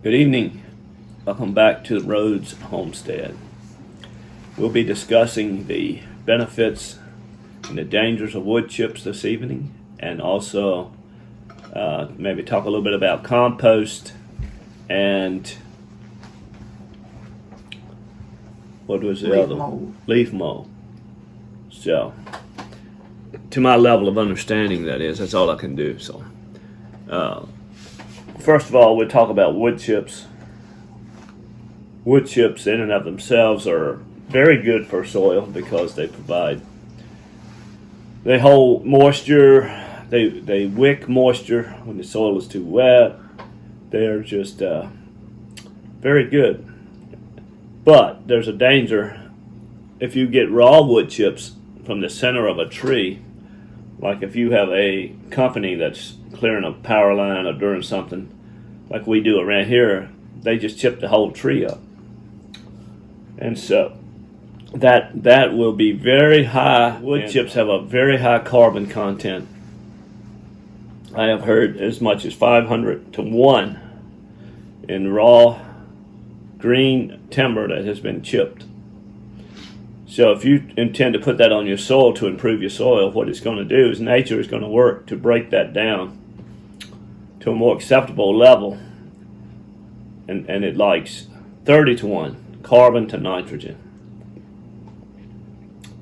Good evening. Welcome back to the Rhodes Homestead. We'll be discussing the benefits and the dangers of wood chips this evening, and also maybe talk a little bit about compost and what was the other one? Leaf mold. So, to my level of understanding, that's all I can do. So, first of all, we'll talk about wood chips. Wood chips in and of themselves are very good for soil because they hold moisture, they wick moisture when the soil is too wet. They're just very good. But there's a danger if you get raw wood chips from the center of a tree, like if you have a company that's clearing a power line or doing something like we do around here, they just chip the whole tree up. And so that will be very high. Wood chips have a very high carbon content. I have heard as much as 500 to 1 in raw green timber that has been chipped. So if you intend to put that on your soil to improve your soil, what it's going to do is nature is going to work to break that down to a more acceptable level. And it likes 30 to 1 carbon to nitrogen.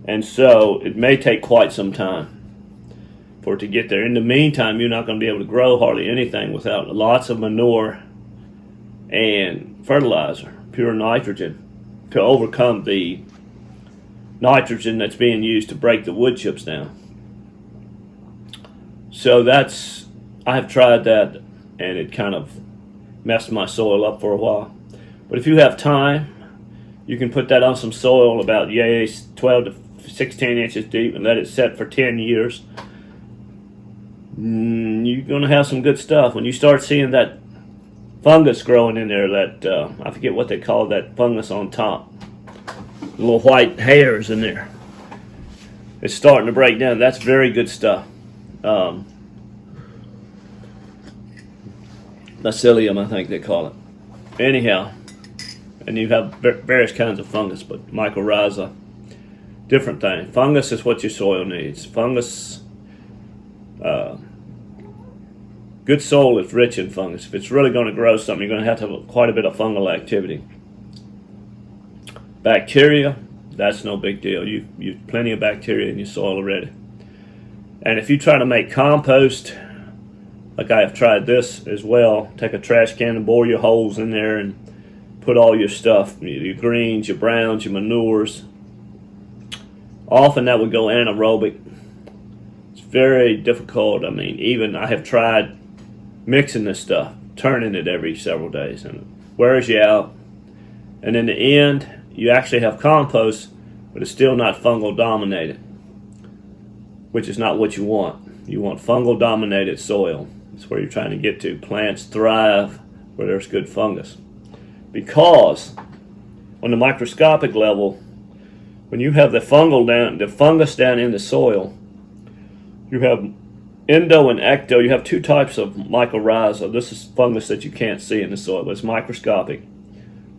And so it may take quite some time for it to get there. In the meantime, you're not going to be able to grow hardly anything without lots of manure and fertilizer, pure nitrogen, to overcome the nitrogen that's being used to break the wood chips down. So I have tried that, and it kind of messed my soil up for a while. But if you have time, you can put that on some soil about 12 to 16 inches deep and let it set for 10 years. You're going to have some good stuff. When you start seeing that fungus growing in there, that I forget what they call that fungus on top, little white hairs in there, it's starting to break down. That's very good stuff. Mycelium, I think they call it. Anyhow, and you have various kinds of fungus, but mycorrhiza, different thing. Fungus is what your soil needs. Fungus, good soil is rich in fungus. If it's really going to grow something, you're going to have quite a bit of fungal activity. Bacteria, that's no big deal. You've plenty of bacteria in your soil already. And if you try to make compost, like I have tried this as well, take a trash can and bore your holes in there and put all your stuff, your greens, your browns, your manures. Often that would go anaerobic. It's very difficult. I mean, even I have tried mixing this stuff, turning it every several days, and it wears you out. And in the end, you actually have compost, but it's still not fungal dominated, which is not what you want. You want fungal dominated soil. It's where you're trying to get to. Plants thrive where there's good fungus. Because on the microscopic level, when you have the fungus down in the soil, you have endo and ecto. You have two types of mycorrhiza. This is fungus that you can't see in the soil, but it's microscopic.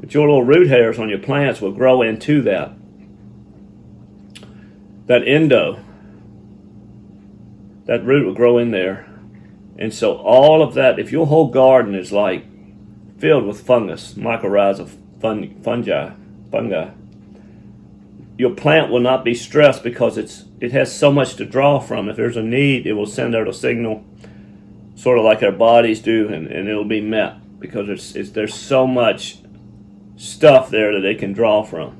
But your little root hairs on your plants will grow into that endo. That root will grow in there. And so all of that, if your whole garden is like filled with fungus, mycorrhiza, fungi, your plant will not be stressed because it has so much to draw from. If there's a need, it will send out a signal, sort of like our bodies do, and it'll be met because there's so much stuff there that they can draw from.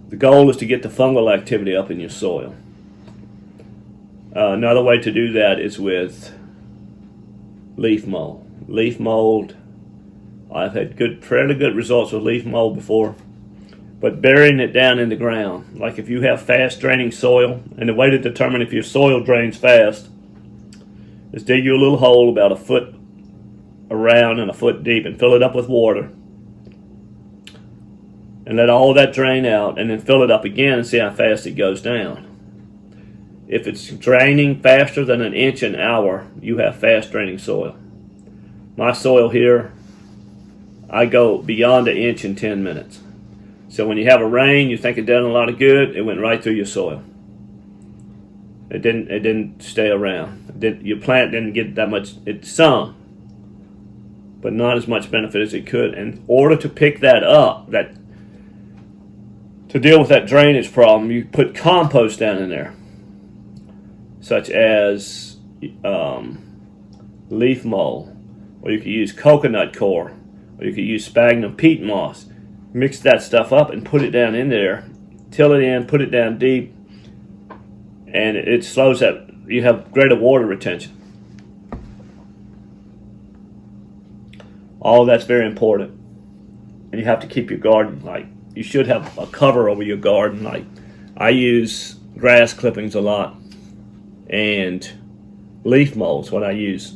The goal is to get the fungal activity up in your soil. Another way to do that is with leaf mold. Leaf mold, I've had fairly good results with leaf mold before, but burying it down in the ground, like if you have fast draining soil, and the way to determine if your soil drains fast is dig you a little hole about a foot around and a foot deep and fill it up with water and let all that drain out, and then fill it up again and see how fast it goes down. If it's draining faster than an inch an hour, you have fast draining soil. My soil here I go beyond an inch in 10 minutes. So when you have a rain, you think it done a lot of good, it went right through your soil. It didn't stay around. Your plant didn't get that much, some, but not as much benefit as it could. In order to pick that up, to deal with that drainage problem, you put compost down in there, such as leaf mold, or you could use coconut coir, or you could use sphagnum peat moss. Mix that stuff up and put it down in there, till it in, put it down deep, and it slows that. You have greater water retention. All that's very important. And you have to keep your garden, like, you should have a cover over your garden. Like, I use grass clippings a lot, and leaf molds what I use.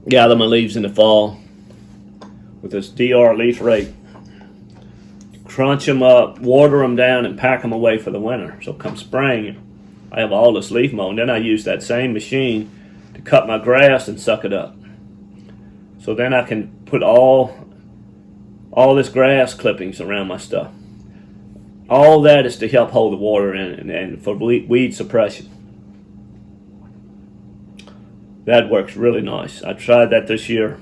Gather my leaves in the fall with this DR leaf rake. Crunch them up, water them down, and pack them away for the winter. So come spring, I have all this leaf mold. And then I use that same machine to cut my grass and suck it up. So then I can put all this grass clippings around my stuff. All that is to help hold the water in and for weed suppression. That works really nice. I tried that this year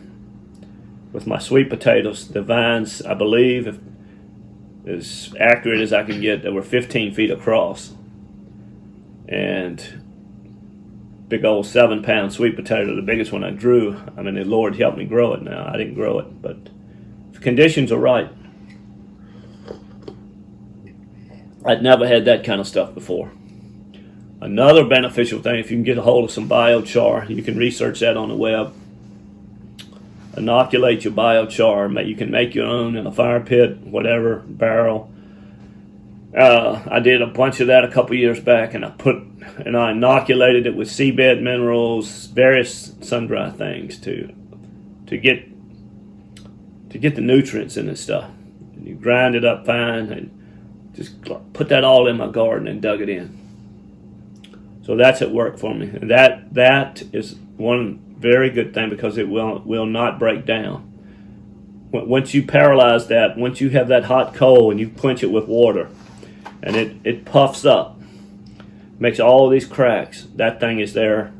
with my sweet potatoes. The vines, I believe, if as accurate as I can get, they were 15 feet across. And big old 7-pound sweet potato, the biggest one I grew. I mean, the Lord helped me grow it now. I didn't grow it, but the conditions are right. I'd never had that kind of stuff before. Another beneficial thing, if you can get a hold of some biochar, you can research that on the web. Inoculate your biochar. You can make your own in a fire pit, whatever, barrel. I did a bunch of that a couple years back, and I inoculated it with seabed minerals, various sun-dry things to get the nutrients in this stuff. And you grind it up fine and just put that all in my garden and dug it in. So that's at work for me. And that is one very good thing, because it will not break down. Once you paralyze that, once you have that hot coal and you quench it with water, and it puffs up, makes all these cracks, that thing is there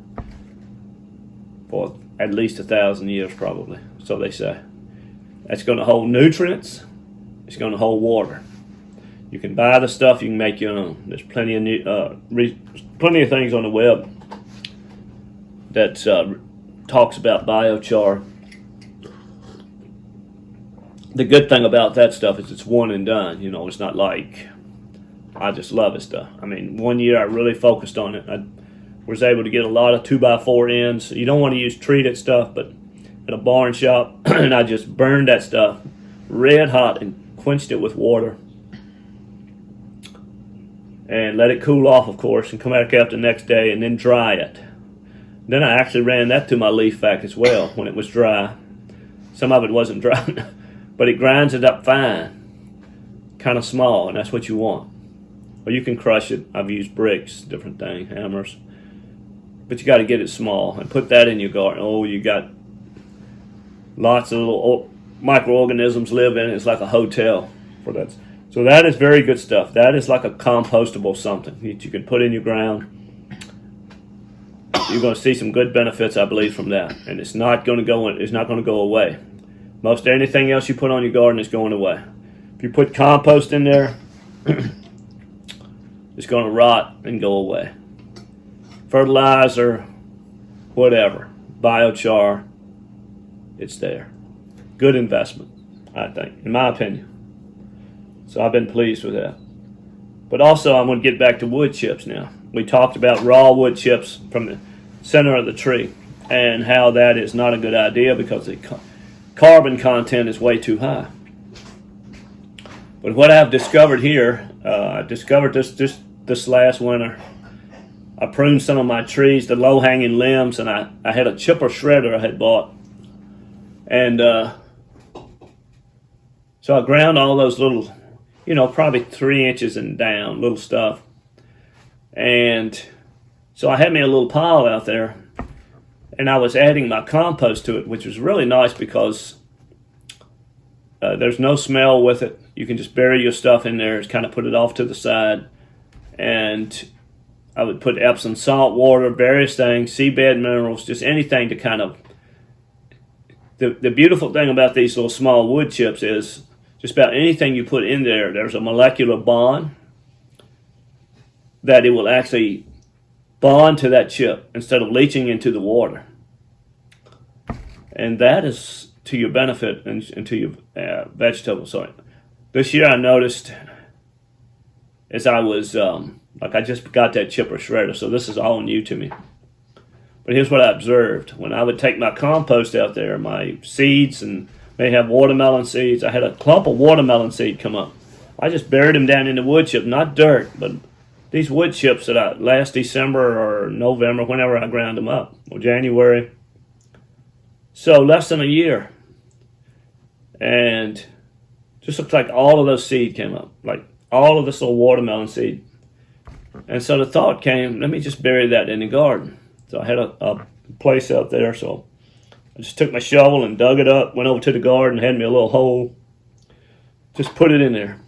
for at least 1,000 years probably, so they say. That's going to hold nutrients. It's going to hold water. You can buy the stuff. You can make your own. There's plenty of things on the web that talks about biochar. The good thing about that stuff is it's one and done. You know, it's not like I just love it stuff. I mean, one year I really focused on it. I was able to get a lot of 2x4 ends. You don't want to use treated stuff, but at a barn shop, and I just burned that stuff red hot and quenched it with water. And let it cool off, of course, and come back out the next day and then dry it. Then I actually ran that through my leaf vac as well when it was dry. Some of it wasn't dry, but it grinds it up fine, kind of small, and that's what you want. Or you can crush it. I've used bricks, different things, hammers. But you got to get it small and put that in your garden. Oh, you got lots of little microorganisms live in it. It's like a hotel for that. So that is very good stuff. That is like a compostable something that you can put in your ground. You're going to see some good benefits, I believe, from that. And it's not going to go. It's not going to go away. Most anything else you put on your garden is going away. If you put compost in there, it's going to rot and go away. Fertilizer, whatever, biochar, it's there. Good investment, I think, in my opinion. So I've been pleased with that. But also, I'm going to get back to wood chips now. We talked about raw wood chips from the center of the tree and how that is not a good idea because the carbon content is way too high. But what I've discovered here, I discovered this last winter. I pruned some of my trees, the low-hanging limbs, and I had a chipper shredder I had bought. And so I ground all those little, probably 3 inches and down, little stuff. And so I had me a little pile out there. and I was adding my compost to it, which was really nice because there's no smell with it. You can just bury your stuff in there, kind of put it off to the side, and I would put Epsom salt water, various things, seabed minerals, just anything to kind of. The beautiful thing about these little small wood chips is just about anything you put in there, there's a molecular bond that it will actually bond to that chip instead of leaching into the water. And that is to your benefit and to your vegetables. So this year I noticed as I was, I just got that chipper shredder, so this is all new to me. But here's what I observed. When I would take my compost out there, my seeds, and may have watermelon seeds. I had a clump of watermelon seed come up. I just buried them down in the wood chip, not dirt, but these wood chips that I last December or November, whenever I ground them up, or January. So less than a year. And just looks like all of those seed came up, like all of this little watermelon seed. And so the thought came, let me just bury that in the garden. So I had a place out there, so I just took my shovel and dug it up, went over to the garden, had me a little hole, just put it in there.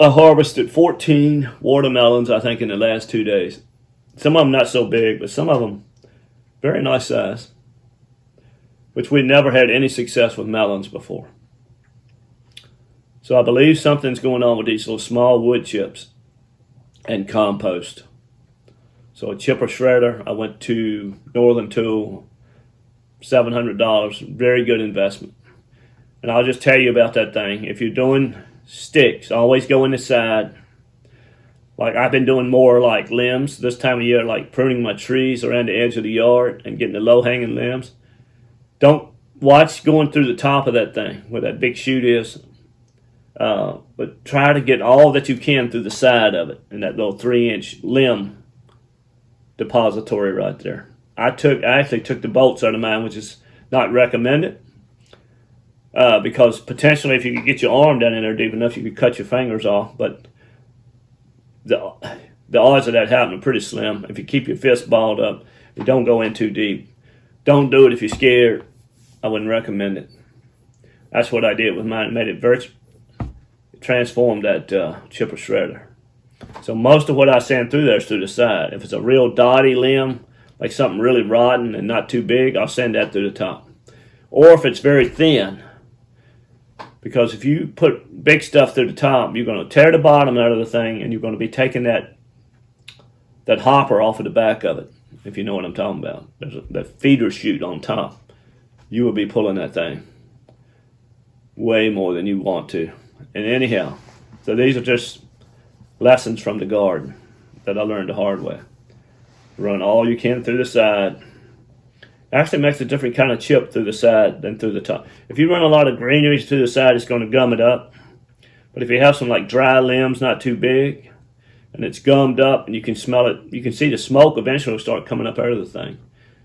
I harvested 14 watermelons, I think, in the last 2 days. Some of them not so big, but some of them very nice size, which we'd never had any success with melons before. So I believe something's going on with these little small wood chips and compost. So a chipper shredder, I went to Northern Tool, $700, very good investment. And I'll just tell you about that thing. If you're doing sticks, always go in the side. Like I've been doing more like limbs this time of year, like pruning my trees around the edge of the yard and getting the low-hanging limbs. Don't watch going through the top of that thing where that big shoot is. But try to get all that you can through the side of it and that little 3-inch limb depository right there. I actually took the bolts out of mine, which is not recommended because potentially if you could get your arm down in there deep enough, you could cut your fingers off. But the odds of that happening are pretty slim. If you keep your fist balled up, you don't go in too deep. Don't do it if you're scared. I wouldn't recommend it. That's what I did with mine. It made it transformed that chipper shredder. So most of what I send through there is through the side. If it's a real dotty limb, like something really rotten and not too big, I'll send that through the top. Or if it's very thin, because if you put big stuff through the top, you're going to tear the bottom out of the thing, and you're going to be taking that hopper off of the back of it, if you know what I'm talking about. There's that feeder chute on top. You will be pulling that thing way more than you want to. And anyhow, so these are just lessons from the garden that I learned the hard way. Run all you can through the side. Actually makes a different kind of chip through the side than through the top. If you run a lot of greeneries through the side, it's going to gum it up. But if you have some like dry limbs, not too big, and it's gummed up and you can smell it, you can see the smoke eventually will start coming up out of the thing.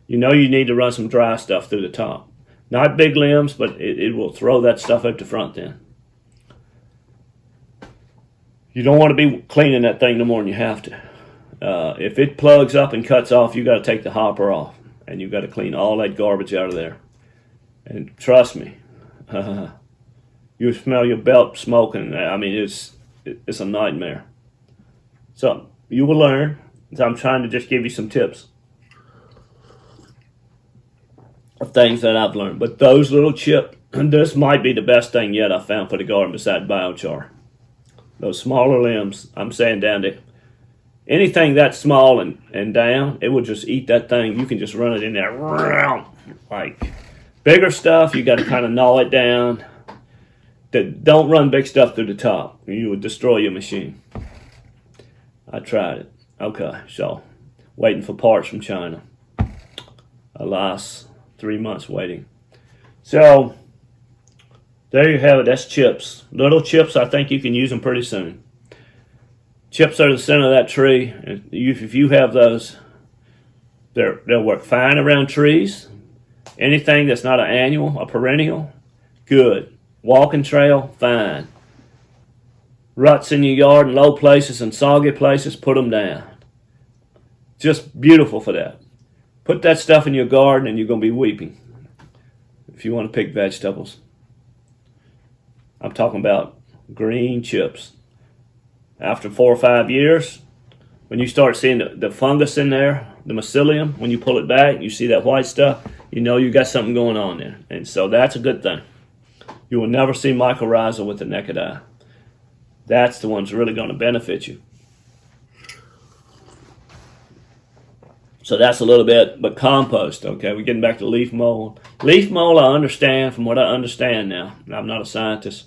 You know you need to run some dry stuff through the top. Not big limbs, but it will throw that stuff out the front then. You don't want to be cleaning that thing no more than you have to. If it plugs up and cuts off, you got to take the hopper off, and you got to clean all that garbage out of there. And trust me, you smell your belt smoking. I mean, it's a nightmare. So you will learn. So I'm trying to just give you some tips of things that I've learned. But those little chips, this might be the best thing yet I found for the garden beside biochar. Those smaller limbs, I'm saying down to anything that small and down, it will just eat that thing. You can just run it in there. Like bigger stuff, you got to kind of gnaw it down. Don't run big stuff through the top. You would destroy your machine. I tried it. Okay, so waiting for parts from China. Alas, 3 months waiting. So there you have it. That's chips. Little chips, I think you can use them pretty soon. Chips are the center of that tree. If you have those, they'll work fine around trees. Anything that's not an annual, a perennial, good. Walking trail, fine. Ruts in your yard and low places and soggy places, put them down. Just beautiful for that. Put that stuff in your garden and you're going to be weeping if you want to pick vegetables. I'm talking about green chips. After 4 or 5 years, when you start seeing the fungus in there, the mycelium, when you pull it back, you see that white stuff, you know you got something going on there. And so that's a good thing. You will never see mycorrhiza with the naked eye. That's the ones really going to benefit you. So that's a little bit, but compost, okay? We're getting back to leaf mold. Leaf mold, I understand from what I understand now. I'm not a scientist.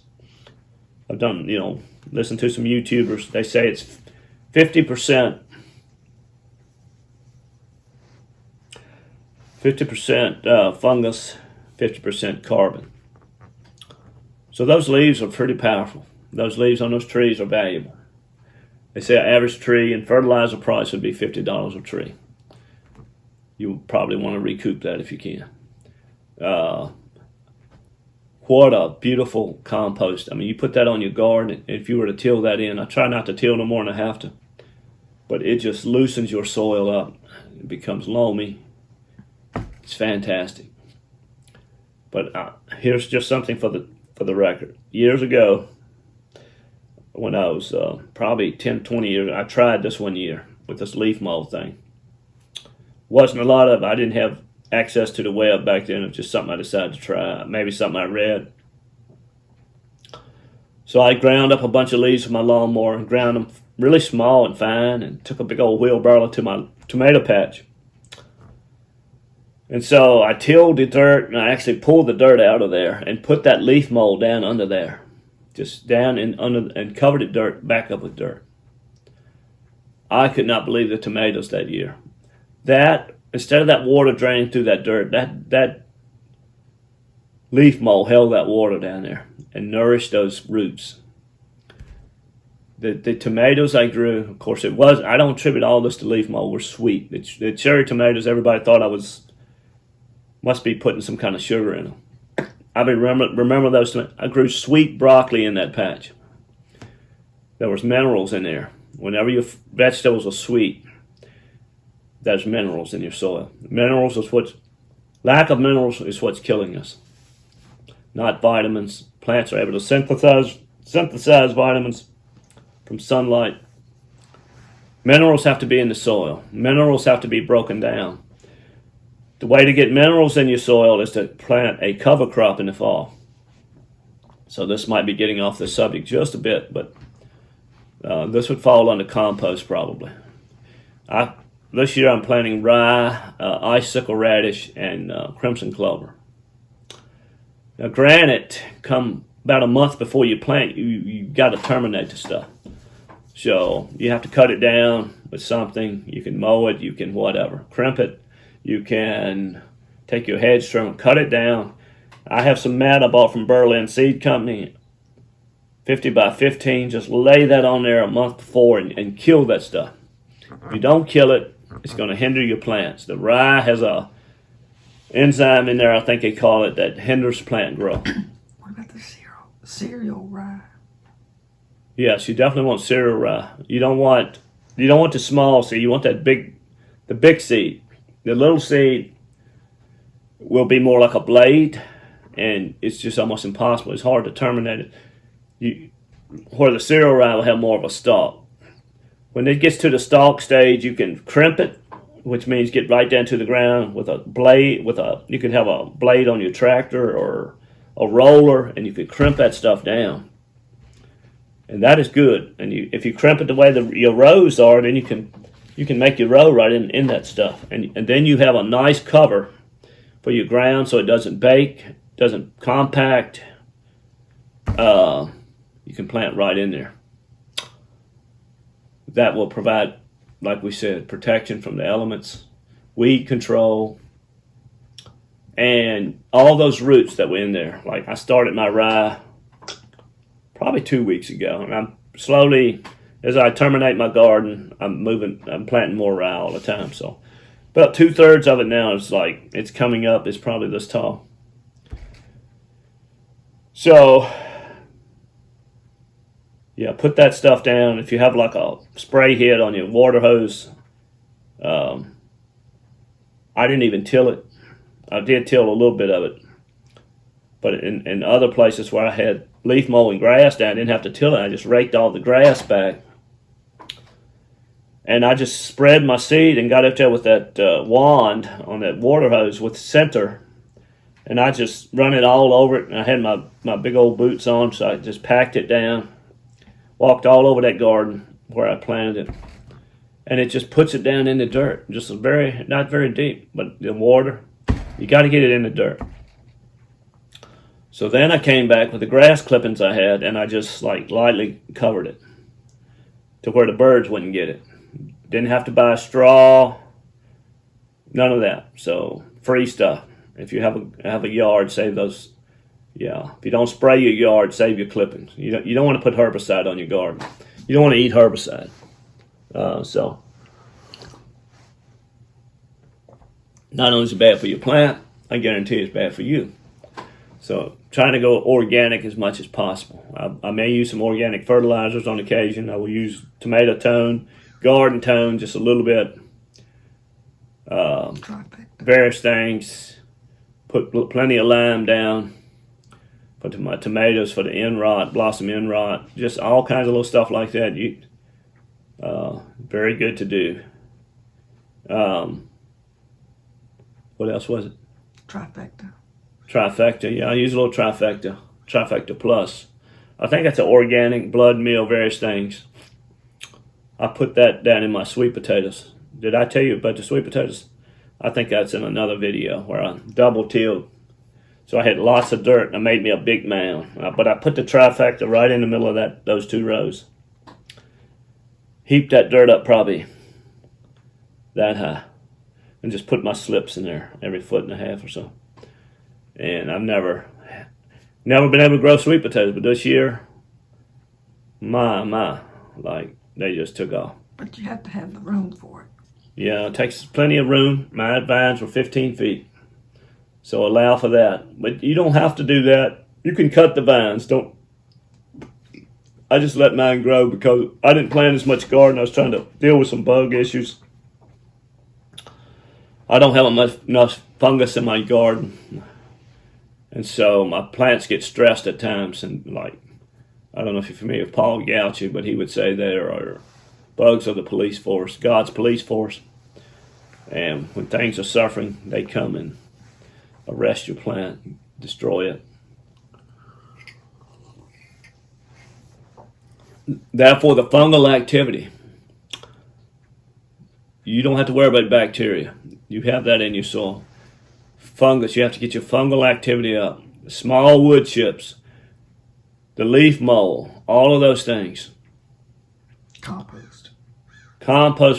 I've done, listened to some YouTubers. They say it's 50% fungus, 50% carbon. So those leaves are pretty powerful. Those leaves on those trees are valuable. They say an average tree and fertilizer price would be $50 a tree. You probably want to recoup that if you can. What a beautiful compost. I mean, you put that on your garden, if you were to till that in, I try not to till no more than I have to, but it just loosens your soil up. It becomes loamy. It's fantastic. But here's just something for the record. Years ago, when I was probably 10, 20 years, I tried this one year with this leaf mold thing. Wasn't a lot of it. I didn't have access to the web back then. It was just something I decided to try. Maybe something I read. So I ground up a bunch of leaves with my lawnmower and ground them really small and fine and took a big old wheelbarrow to my tomato patch. And so I tilled the dirt and I actually pulled the dirt out of there and put that leaf mold down under there. Just down and covered it back up with dirt. I could not believe the tomatoes that year. That, instead of that water draining through that dirt, that leaf mold held that water down there and nourished those roots. The tomatoes I grew, of course I don't attribute all this to leaf mold, were sweet. The cherry tomatoes, everybody thought must be putting some kind of sugar in them. I remember those tomatoes. I grew sweet broccoli in that patch. There was minerals in there. Whenever your vegetables are sweet, there's minerals in your soil. Lack of minerals is what's killing us. Not vitamins. Plants are able to synthesize vitamins from sunlight. Minerals have to be in the soil. Minerals have to be broken down. The way to get minerals in your soil is to plant a cover crop in the fall. So this might be getting off the subject just a bit, but this would fall under compost probably. This year I'm planting rye, icicle radish, and crimson clover. Now granted, come about a month before you plant, you got to terminate the stuff. So you have to cut it down with something. You can mow it, you can whatever, crimp it. You can take your hedge trim, cut it down. I have some mat I bought from Berlin Seed Company, 50 by 15. Just lay that on there a month before and kill that stuff. If you don't kill it, it's going to hinder your plants. The rye has a enzyme in there, I think they call it, that hinders plant growth. What about the cereal rye? Yes, you definitely want cereal rye. You don't want the small seed. You want the big seed. The little seed will be more like a blade, and it's just almost impossible. It's hard to terminate it. Where the cereal rye will have more of a stalk. When it gets to the stalk stage, you can crimp it, which means get right down to the ground with a blade. You can have a blade on your tractor or a roller, and you can crimp that stuff down. And that is good. And if you crimp it the way your rows are, then you can make your row right in that stuff. And then you have a nice cover for your ground so it doesn't bake, doesn't compact. You can plant right in there. That will provide, like we said, protection from the elements, weed control, and all those roots that were in there. Like I started my rye probably 2 weeks ago, and I'm slowly, as I terminate my garden, I'm planting more rye all the time. So about 2/3 of it now is like, it's coming up, it's probably this tall. So yeah, put that stuff down. If you have like a spray head on your water hose, I didn't even till it. I did till a little bit of it. But in other places where I had leaf mold and grass down, I didn't have to till it. I just raked all the grass back. And I just spread my seed and got up there with that wand on that water hose with the center. And I just run it all over it. And I had my big old boots on, so I just packed it down. Walked all over that garden where I planted it. And it just puts it down in the dirt. Just not very deep, but the water, you got to get it in the dirt. So then I came back with the grass clippings I had, and I just like lightly covered it to where the birds wouldn't get it. Didn't have to buy straw, none of that. So free stuff. If you have a yard, save those. Yeah, if you don't spray your yard, save your clippings. You don't want to put herbicide on your garden. You don't want to eat herbicide. So not only is it bad for your plant, I guarantee it's bad for you. So trying to go organic as much as possible. I may use some organic fertilizers on occasion. I will use tomato tone, garden tone, just a little bit. Various things. Put plenty of lime down. Put my tomatoes for the end rot, blossom end rot. Just all kinds of little stuff like that. Very good to do. What else was it? Trifecta, yeah, I use a little Trifecta Plus. I think that's an organic, blood meal, various things. I put that down in my sweet potatoes. Did I tell you about the sweet potatoes? I think that's in another video where I double tilled. So I had lots of dirt and I made me a big mound. But I put the Trifecta right in the middle of those two rows. Heaped that dirt up probably that high. And just put my slips in there every 1.5 feet or so. And I've never been able to grow sweet potatoes, but this year, like they just took off. But you have to have the room for it. Yeah, it takes plenty of room. My vines were 15 feet, so allow for that. But you don't have to do that. You can cut the vines. I just let mine grow because I didn't plant as much garden. I was trying to deal with some bug issues. I don't have enough fungus in my garden. And so my plants get stressed at times, and like, I don't know if you're familiar with Paul Gauchi, but he would say there are bugs of the police force, God's police force. And when things are suffering, they come and arrest your plant, destroy it. Therefore, the fungal activity, you don't have to worry about bacteria. You have that in your soil. Fungus, you have to get your fungal activity up. Small wood chips, the leaf mold, all of those things. Compost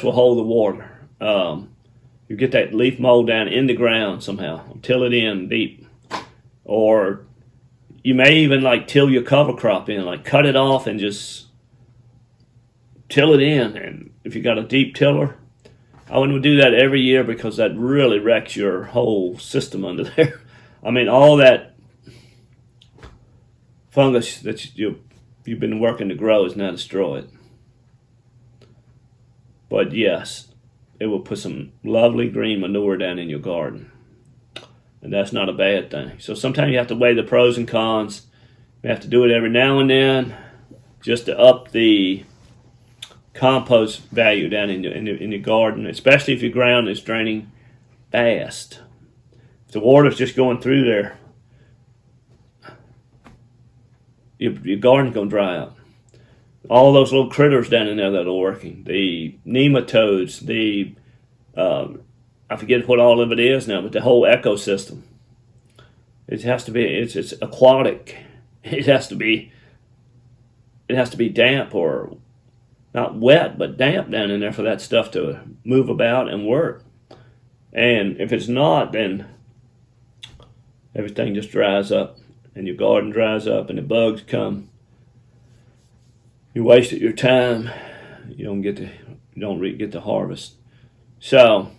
will hold the water. You get that leaf mold down in the ground somehow. Till it in deep. Or you may even like till your cover crop in, like cut it off and just till it in. And if you got a deep tiller, I wouldn't do that every year because that really wrecks your whole system under there. I mean, all that fungus that you've been working to grow is now destroyed. But yes, it will put some lovely green manure down in your garden. And that's not a bad thing. So sometimes you have to weigh the pros and cons. You have to do it every now and then just to up the compost value down in your garden, especially if your ground is draining fast. If the water's just going through there, your garden's going to dry out. All those little critters down in there that are working, the nematodes, I forget what all of it is now, but the whole ecosystem. It has to be, it's aquatic. It has to be damp, or not wet, but damp down in there for that stuff to move about and work. And if it's not, then everything just dries up, and your garden dries up, and the bugs come. You wasted your time. You don't get the harvest. So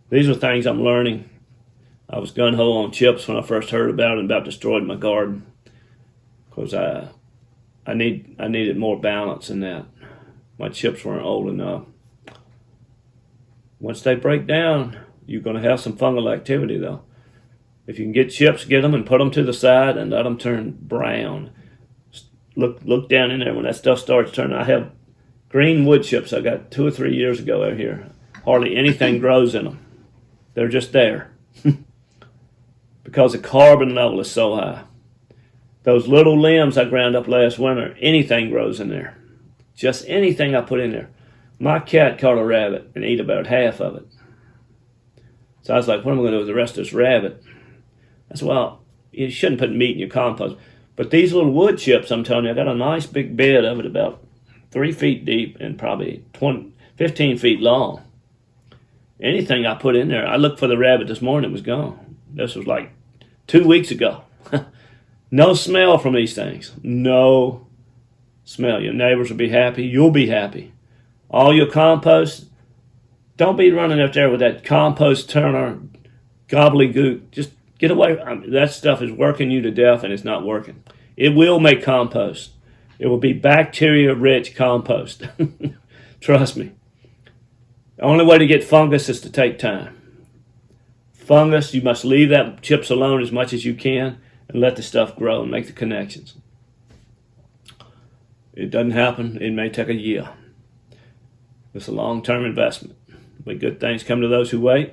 these are things I'm learning. I was gung-ho on chips when I first heard about it, and about destroyed my garden because I needed more balance in that. My chips weren't old enough. Once they break down, you're going to have some fungal activity though. If you can get chips, get them and put them to the side and let them turn brown. Look down in there when that stuff starts turning. I have green wood chips I got 2 or 3 years ago out here. Hardly anything grows in them. They're just there because the carbon level is so high. Those little limbs I ground up last winter, anything grows in there. Just anything I put in there. My cat caught a rabbit and ate about half of it. So I was like, what am I going to do with the rest of this rabbit? I said, well, you shouldn't put meat in your compost. But these little wood chips, I'm telling you, I got a nice big bed of it about 3 feet deep and probably 15 feet long. Anything I put in there, I looked for the rabbit this morning, it was gone. This was like 2 weeks ago. No smell from these things. No smell. Your neighbors will be happy. You'll be happy. All your compost, don't be running up there with that compost turner gobbledygook. Just get away. That stuff is working you to death and it's not working. It will make compost. It will be bacteria-rich compost. Trust me. The only way to get fungus is to take time. Fungus, you must leave that chips alone as much as you can and let the stuff grow and make the connections. It doesn't happen. It may take a year. It's a long-term investment. But good things come to those who wait.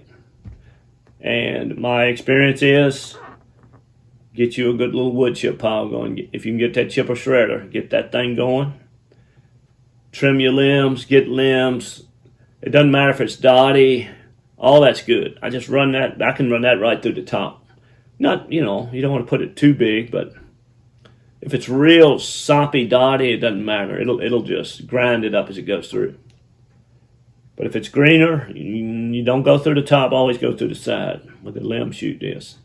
And my experience is, get you a good little wood chip pile going. If you can get that chipper shredder, get that thing going. Trim your limbs, get limbs. It doesn't matter if it's dotty. All that's good. I just run that. I can run that right through the top. Not, you don't want to put it too big, but if it's real soppy, dotty, it doesn't matter. It'll just grind it up as it goes through. But if it's greener, you don't go through the top, always go through the side where the limb chute is.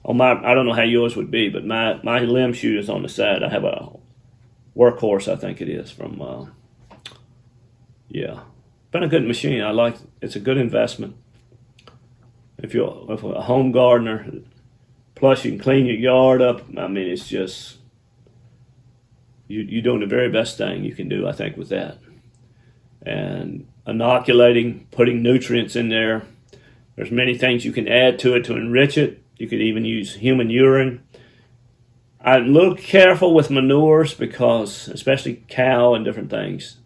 I don't know how yours would be, but my limb chute is on the side. I have a Workhorse, I think it is, from, been a good machine. I like it. It's a good investment. If you're a home gardener, plus you can clean your yard up. I mean, it's just, you're doing the very best thing you can do, I think, with that. And inoculating, putting nutrients in there. There's many things you can add to it to enrich it. You could even use human urine. I'm a little careful with manures because, especially cow and different things,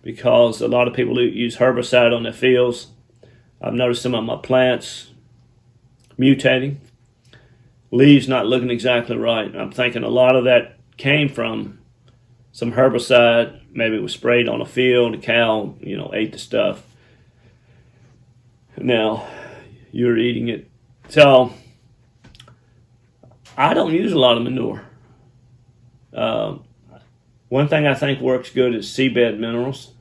because a lot of people use herbicide on their fields. I've noticed some of my plants mutating. Leaves not looking exactly right. I'm thinking a lot of that came from some herbicide. Maybe it was sprayed on a field. The cow, ate the stuff. Now, you're eating it. So, I don't use a lot of manure. One thing I think works good is seabed minerals.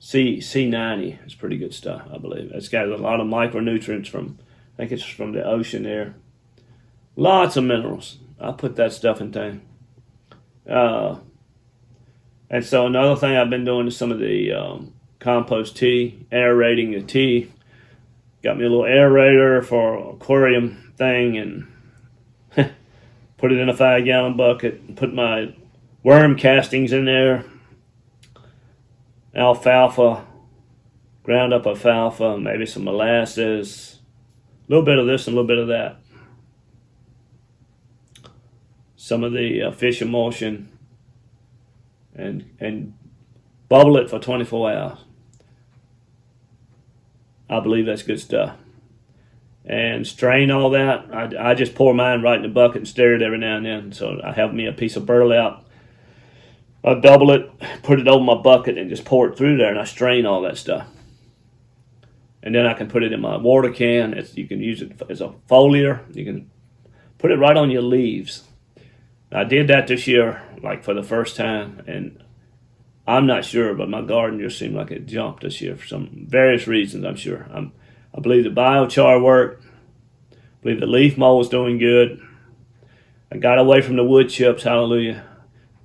C90 is pretty good stuff, I believe. It's got a lot of micronutrients I think it's from the ocean there. Lots of minerals. I put that stuff in things. And so another thing I've been doing is some of the compost tea, aerating the tea. Got me a little aerator for an aquarium thing and put it in a 5-gallon bucket and put my worm castings in there. Alfalfa, ground up alfalfa, maybe some molasses, a little bit of this and a little bit of that. Some of the fish emulsion and bubble it for 24 hours. I believe that's good stuff. And strain all that. I just pour mine right in the bucket and stir it every now and then. So I have me a piece of burlap. I double it, put it over my bucket, and just pour it through there, and I strain all that stuff. And then I can put it in my water can. You can use it as a foliar. You can put it right on your leaves. I did that this year, like for the first time, and I'm not sure, but my garden just seemed like it jumped this year for some various reasons, I'm sure. I believe the biochar worked. I believe the leaf mold was doing good. I got away from the wood chips, hallelujah.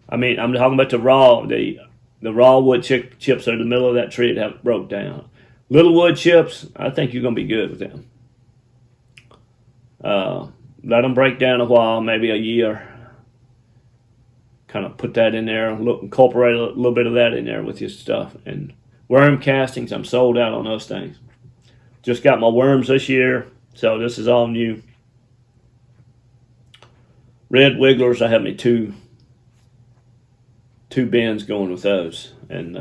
I mean, I'm talking about the raw wood chips that are in the middle of that tree that have broke down. Little wood chips, I think you're going to be good with them. Let them break down a while, maybe a year. Kind of put that in there, incorporate a little bit of that in there with your stuff, and Worm castings, I'm sold out on those things. Just got my worms this year, so this is all new. Red wigglers, I have me two bins going with those, and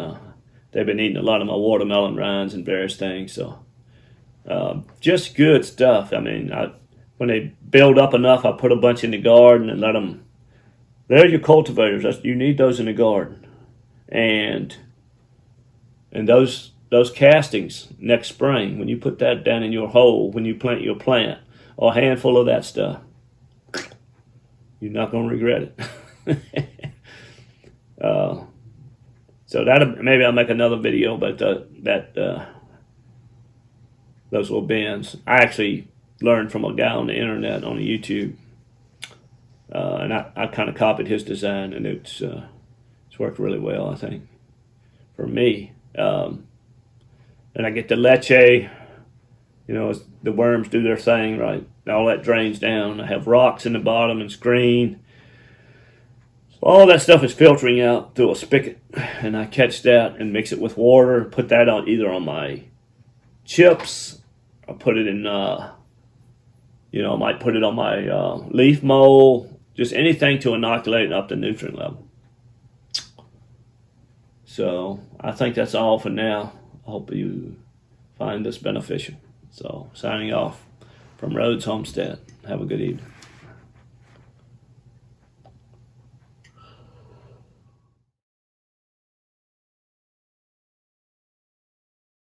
they've been eating a lot of my watermelon rinds and various things. So just good stuff. I mean, when they build up enough, I put a bunch in the garden and let them. They're your cultivators. You need those in the garden, and those castings next spring, when you put that down in your hole, when you plant your plant, or a handful of that stuff, you're not going to regret it. So that maybe I'll make another video about those little bins. I actually learned from a guy on the internet on YouTube, and I kind of copied his design, and it's worked really well, I think, for me. And I get the leche, as the worms do their thing, right? All that drains down. I have rocks in the bottom and screen. All that stuff is filtering out through a spigot, and I catch that and mix it with water, put that on either on my chips, or put it in, I might put it on my leaf mold, just anything to inoculate up the nutrient level. So I think that's all for now. I hope you find this beneficial. So signing off from Rhodes Homestead. Have a good evening.